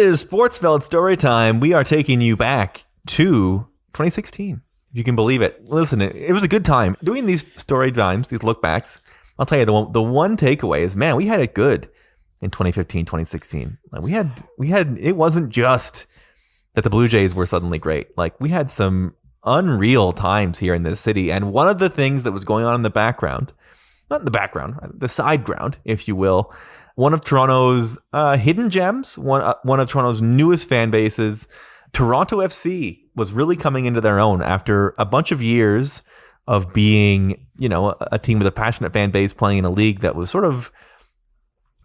is Sportsfeld Storytime. We are taking you back to 2016, if you can believe it. Listen, it was a good time. Doing these story times, these look backs, I'll tell you, the one takeaway is, man, we had it good in 2015, 2016. We had, it wasn't just that the Blue Jays were suddenly great. Like, we had some unreal times here in this city. And one of the things that was going on in the background, not in the background, the side ground, if you will, one of Toronto's hidden gems, one of Toronto's newest fan bases, Toronto FC, was really coming into their own after a bunch of years of being, a team with a passionate fan base playing in a league that was sort of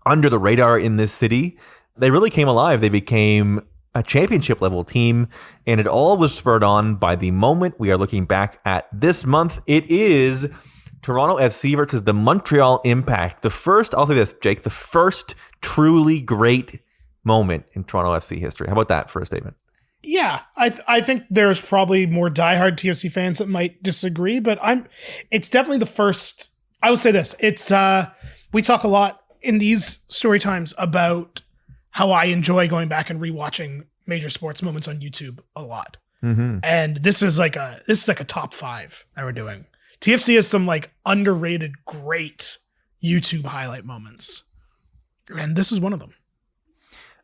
under the radar in this city. They really came alive. They became a championship level team, and it all was spurred on by the moment we are looking back at this month. It is Toronto FC versus the Montreal Impact. I'll say this, Jake, the first truly great moment in Toronto FC history. How about that for a statement? Yeah, I think there's probably more diehard TFC fans that might disagree, but it's definitely the first. I will say this. It's we talk a lot in these story times about how I enjoy going back and rewatching major sports moments on YouTube a lot. Mm-hmm. And this is like a top 5 that we're doing. TFC has some like underrated, great YouTube highlight moments. And this is one of them.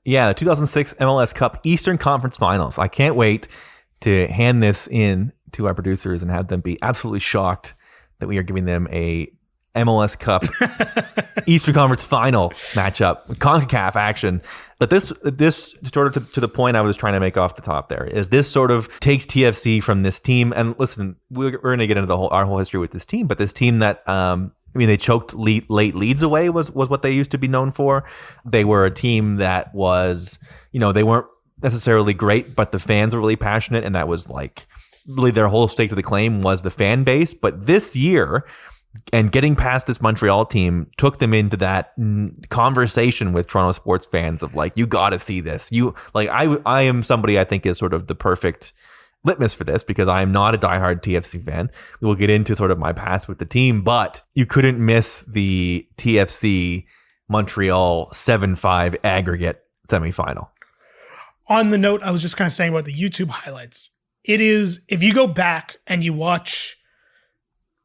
Yeah, the 2006 MLS Cup Eastern Conference Finals. I can't wait to hand this in to our producers and have them be absolutely shocked that we are giving them a MLS Cup Eastern Conference Final matchup, CONCACAF action. But this sort of to the point I was trying to make off the top there is this sort of takes TFC from this team. And listen, we're going to get into our whole history with this team, but this team that they choked late leads away was what they used to be known for. They were a team that was, they weren't necessarily great, but the fans were really passionate, and that was like really their whole stake to the claim was the fan base. But this year, and getting past this Montreal team took them into that conversation with Toronto sports fans of like, you got to see this. I am somebody I think is sort of the perfect litmus for this because I am not a diehard TFC fan. We will get into sort of my past with the team, but you couldn't miss the TFC Montreal 7-5 aggregate semifinal. On the note, I was just kind of saying about the YouTube highlights. It is, if you go back and you watch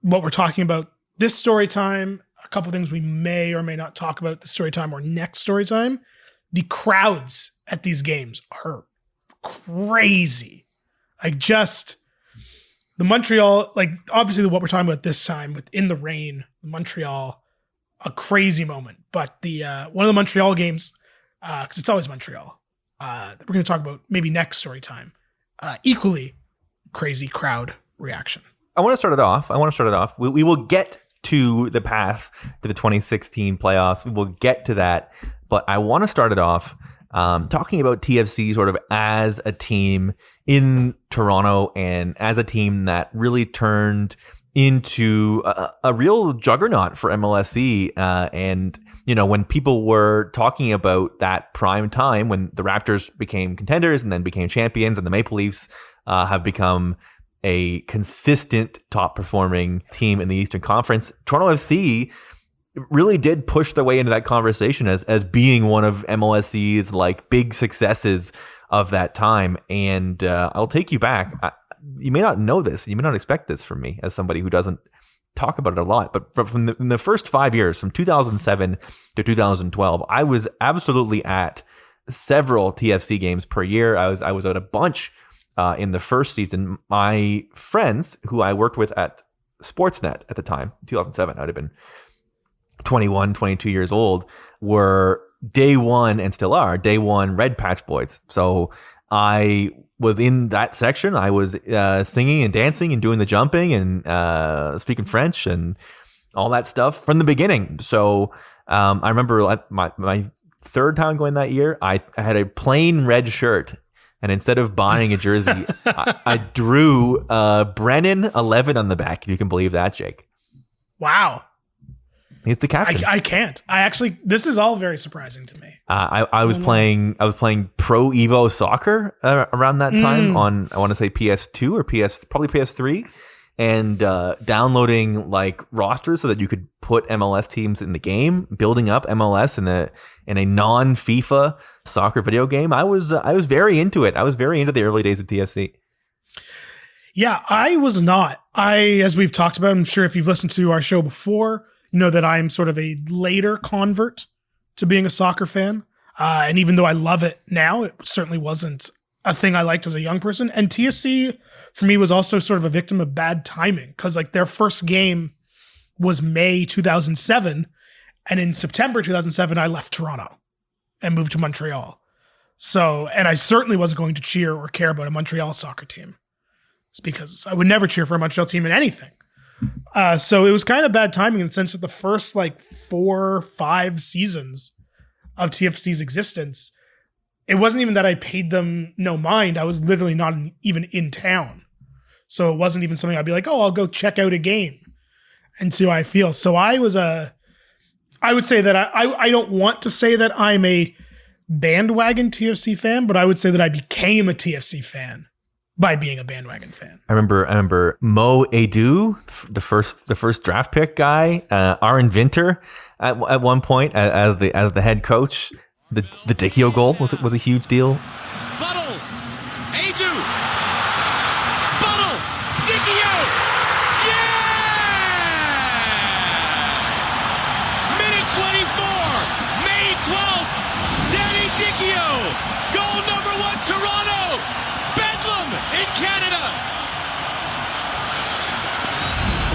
what we're talking about this story time, a couple things we may or may not talk about this story time or next story time, the crowds at these games are crazy. Like just the Montreal, like obviously what we're talking about this time within the rain, Montreal, a crazy moment. But the one of the Montreal games, because it's always Montreal, that we're going to talk about maybe next story time, equally crazy crowd reaction. I want to start it off. We will get to the path to the 2016 playoffs. We will get to that. But I want to start it off talking about TFC sort of as a team in Toronto and as a team that really turned into a real juggernaut for MLSE. And, when people were talking about that prime time when the Raptors became contenders and then became champions and the Maple Leafs have become a consistent top performing team in the Eastern Conference, Toronto FC really did push their way into that conversation as being one of MLSE's like big successes of that time. And I'll take you back. You may not know this. You may not expect this from me as somebody who doesn't talk about it a lot. But in the first 5 years, from 2007 to 2012, I was absolutely at several TFC games per year. I was at a bunch in the first season. My friends who I worked with at Sportsnet at the time, 2007, I'd have been 21, 22 years old, were day one and still are day one Red Patch Boys. So I was in that section. I was singing and dancing and doing the jumping and speaking French and all that stuff from the beginning. So I remember my third time going that year, I had a plain red shirt. And instead of buying a jersey, I drew Brennan 11 on the back, if you can believe that, Jake. Wow. He's the captain. I can't. This is all very surprising to me. I was playing Pro Evo soccer around that time on, I want to say PS2 or probably PS3. and downloading like rosters so that you could put MLS teams in the game, building up MLS in a non-FIFA soccer video game. I was very into it. I was very into the early days of TFC. Yeah, I was not. As we've talked about, I'm sure if you've listened to our show before, you know that I'm sort of a later convert to being a soccer fan. And even though I love it now, it certainly wasn't a thing I liked as a young person. And TFC for me was also sort of a victim of bad timing, because like their first game was May 2007. And in September 2007, I left Toronto and moved to Montreal. So, and I certainly wasn't going to cheer or care about a Montreal soccer team. It's because I would never cheer for a Montreal team in anything. So it was kind of bad timing in the sense that the first like 4 or 5 seasons of TFC's existence, it wasn't even that I paid them no mind. I was literally not even in town. So it wasn't even something I'd be like, oh, I'll go check out a game and see how I feel. So I would say that I don't want to say that I'm a bandwagon TFC fan, but I would say that I became a TFC fan by being a bandwagon fan. I remember Mo Edu, the first draft pick guy, Aaron Vinter at one point as the head coach. The Dicchio goal was a huge deal. Buttle, Edu, Buttle, Dicchio, yeah! Minute 24, May 12th, Danny Dicchio, goal number 1, Toronto, Bedlam in Canada.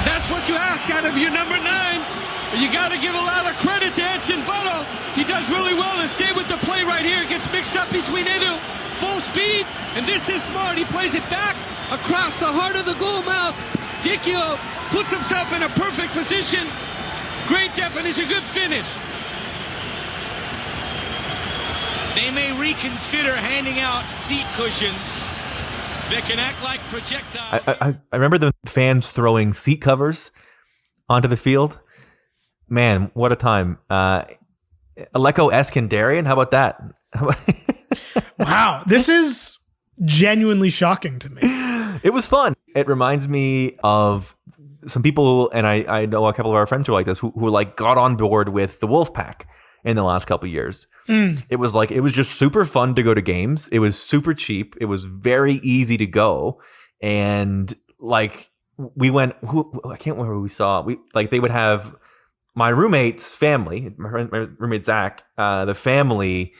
That's what you ask out of your number 9. You got to give a lot of credit to Edson Buttle. He does really well to stay with the play right here. It gets mixed up between Edu, full speed, and this is smart. He plays it back across the heart of the goal mouth. Dicchio puts himself in a perfect position. Great definition, good finish. They may reconsider handing out seat cushions that can act like projectiles. I remember the fans throwing seat covers onto the field. Man, what a time. Aleko Eskandarian, how about that? Wow, this is genuinely shocking to me. It was fun. It reminds me of some people, and I know a couple of our friends who are like this, who like got on board with the Wolfpack in the last couple of years. It was just super fun to go to games. It was super cheap. It was very easy to go. And like we went, I can't remember who we saw. They would have my roommate's family, my roommate Zach, the family,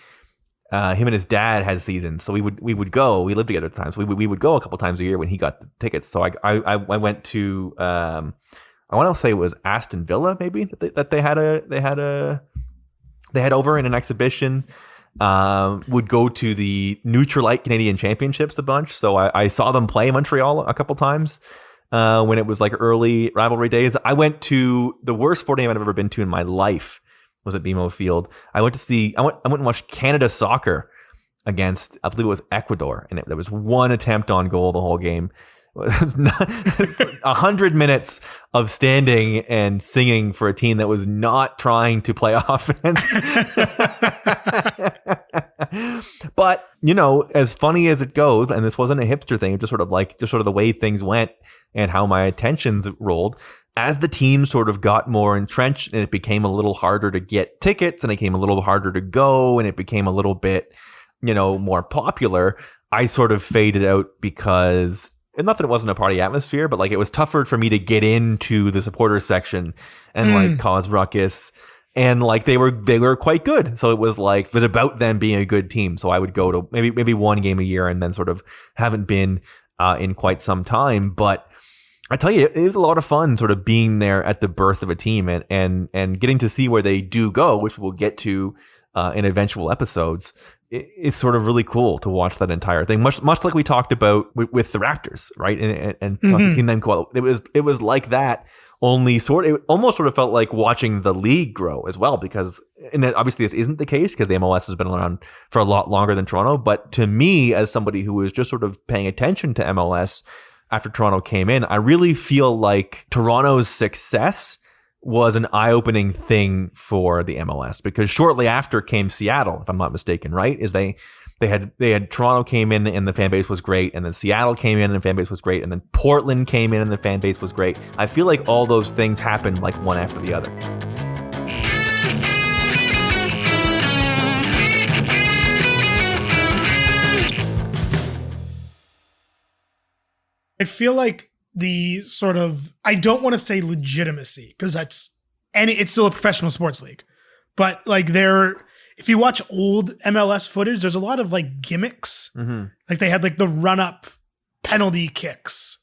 him and his dad had seasons. So we would go. We lived together at the time, so we would go a couple times a year when he got the tickets. So I went to I want to say it was Aston Villa maybe that they had over in an exhibition. Would go to the Nutrilite Canadian Championships a bunch. So I saw them play Montreal a couple times. When it was like early rivalry days. I went to the worst sporting event I've ever been to in my life was at BMO Field. I went and watched Canada soccer against, I believe it was Ecuador. And there was one attempt on goal the whole game. It was 100 minutes of standing and singing for a team that was not trying to play offense. But, as funny as it goes, and this wasn't a hipster thing, just sort of the way things went and how my attentions rolled, as the team sort of got more entrenched and it became a little harder to get tickets and it became a little harder to go and it became a little bit, more popular, I sort of faded out because, and not that it wasn't a party atmosphere, but like it was tougher for me to get into the supporters section and like cause ruckus. And like they were quite good. So it was about them being a good team. So I would go to maybe one game a year and then sort of haven't been in quite some time. But I tell you, it is a lot of fun sort of being there at the birth of a team and getting to see where they do go, which we'll get to in eventual episodes. It's sort of really cool to watch that entire thing, much like we talked about with the Raptors, right? And seeing them go out. It was like that. Only it almost sort of felt like watching the league grow as well, because, and obviously this isn't the case because the MLS has been around for a lot longer than Toronto. But to me, as somebody who was just sort of paying attention to MLS after Toronto came in, I really feel like Toronto's success was an eye-opening thing for the MLS, because shortly after came Seattle, if I'm not mistaken, right? Is they They had Toronto came in and the fan base was great, and then Seattle came in and the fan base was great, and then Portland came in and the fan base was great. I feel like all those things happened like one after the other. I feel like the sort of, I don't want to say legitimacy, because it's still a professional sports league, but like if you watch old MLS footage, there's a lot of like gimmicks. Mm-hmm. Like they had like the run up penalty kicks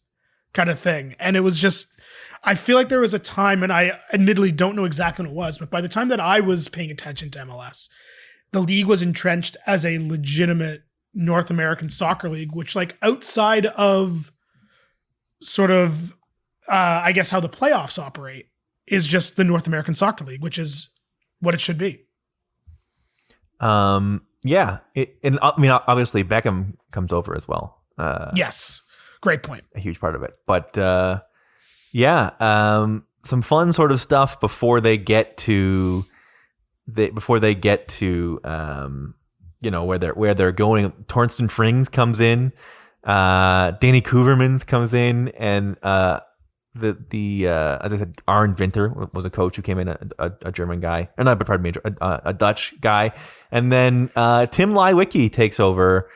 kind of thing. And it was just, I feel like there was a time, and I admittedly don't know exactly when it was, but by the time that I was paying attention to MLS, the league was entrenched as a legitimate North American soccer league, which like outside of sort of, I guess how the playoffs operate is just the North American Soccer League, which is what it should be. Yeah. Obviously Beckham comes over as well. Yes. Great point. A huge part of it. But some fun sort of stuff before they get to where they're going. Torsten Frings comes in. Danny Kuvermans comes in, and as I said, Arne Winter was a coach who came in, a German guy, or not, but pardon me, a Dutch guy, and then Tim Leiweke takes over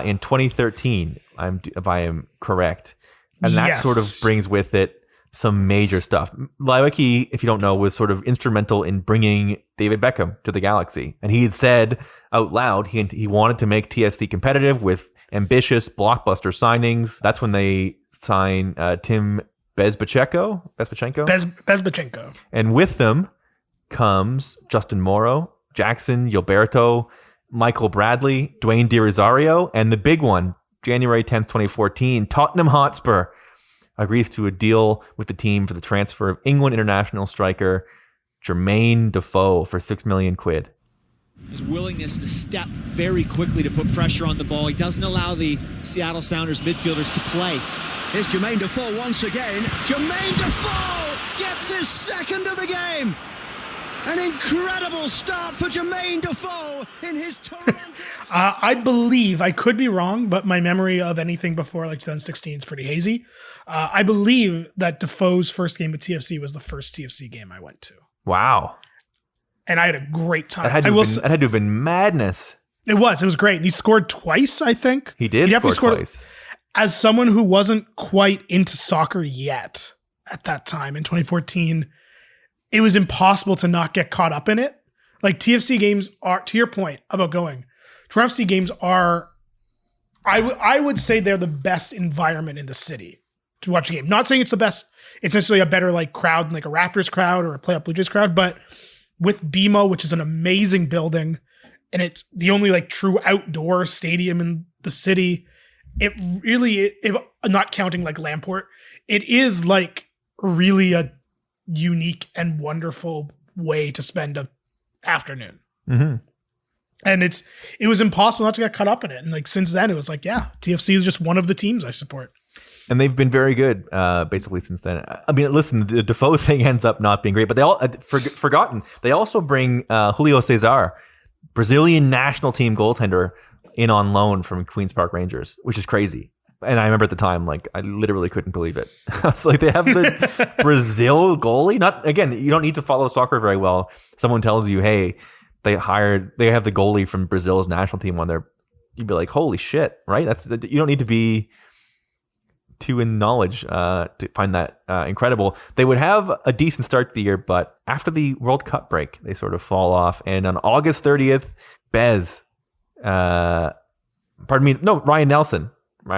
in 2013. If I am correct, and that sort of brings with it some major stuff. Leiweke, if you don't know, was sort of instrumental in bringing David Beckham to the Galaxy, and he had said out loud he wanted to make TFC competitive with ambitious blockbuster signings. That's when they sign Tim Bezbatchenko. And with them comes Justin Morrow, Jackson Gilberto, Michael Bradley, Dwayne De Rosario, and the big one, January 10th, 2014, Tottenham Hotspur agrees to a deal with the team for the transfer of England international striker Jermain Defoe for £6 million. His willingness to step very quickly to put pressure on the ball. He doesn't allow the Seattle Sounders midfielders to play. Here's Jermain Defoe once again. Jermain Defoe gets his second of the game. An incredible start for Jermain Defoe in his Toronto. I believe, I could be wrong, but my memory of anything before like 2016 is pretty hazy. I believe that Defoe's first game at TFC was the first TFC game I went to. Wow. And I had a great time. That had to have been madness. It was great. And he scored twice, I think. He did score twice. As someone who wasn't quite into soccer yet at that time in 2014, it was impossible to not get caught up in it. Like TFC games are, to your point about going, Toronto FC games are, I would say they're the best environment in the city to watch a game. Not saying it's the best, it's necessarily a better like crowd than like a Raptors crowd or a Playoff Blue Jays crowd, but with BMO, which is an amazing building, and it's the only like true outdoor stadium in the city, it really, not counting like Lamport, it is like really a unique and wonderful way to spend an afternoon. Mm-hmm. And it was impossible not to get caught up in it. And like since then, it was like, yeah, TFC is just one of the teams I support. And they've been very good, basically since then. I mean, listen, the Defoe thing ends up not being great, but they all forgotten. They also bring Julio Cesar, Brazilian national team goaltender, in on loan from Queens Park Rangers, which is crazy. And I remember at the time, like, I literally couldn't believe it. I was like, they have the Brazil goalie. Not again, you don't need to follow soccer very well. Someone tells you, hey, they have the goalie from Brazil's national team on there. You'd be like, holy shit, right? You don't need to be too in knowledge to find that incredible. They would have a decent start to the year, but after the World Cup break, they sort of fall off. And on August 30th, Ryan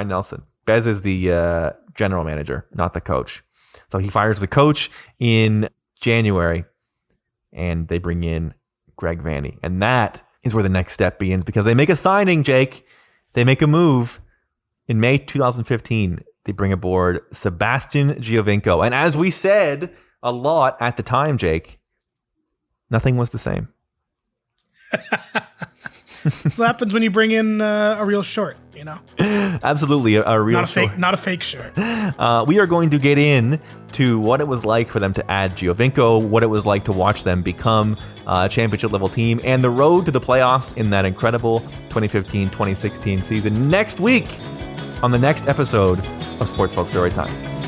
Nelson. Bez is the general manager, not the coach. So he fires the coach in January, and they bring in Greg Vanney. And that is where the next step begins, because they make a signing, Jake. They make a move. In May 2015, they bring aboard Sebastian Giovinco. And as we said a lot at the time, Jake, nothing was the same. That's what happens when you bring in a real short, you know? Absolutely, a real not a fake short. We are going to get in to what it was like for them to add Giovinco, what it was like to watch them become a championship level team, and the road to the playoffs in that incredible 2015-2016 season next week on the next episode of Sportsfeld Storytime.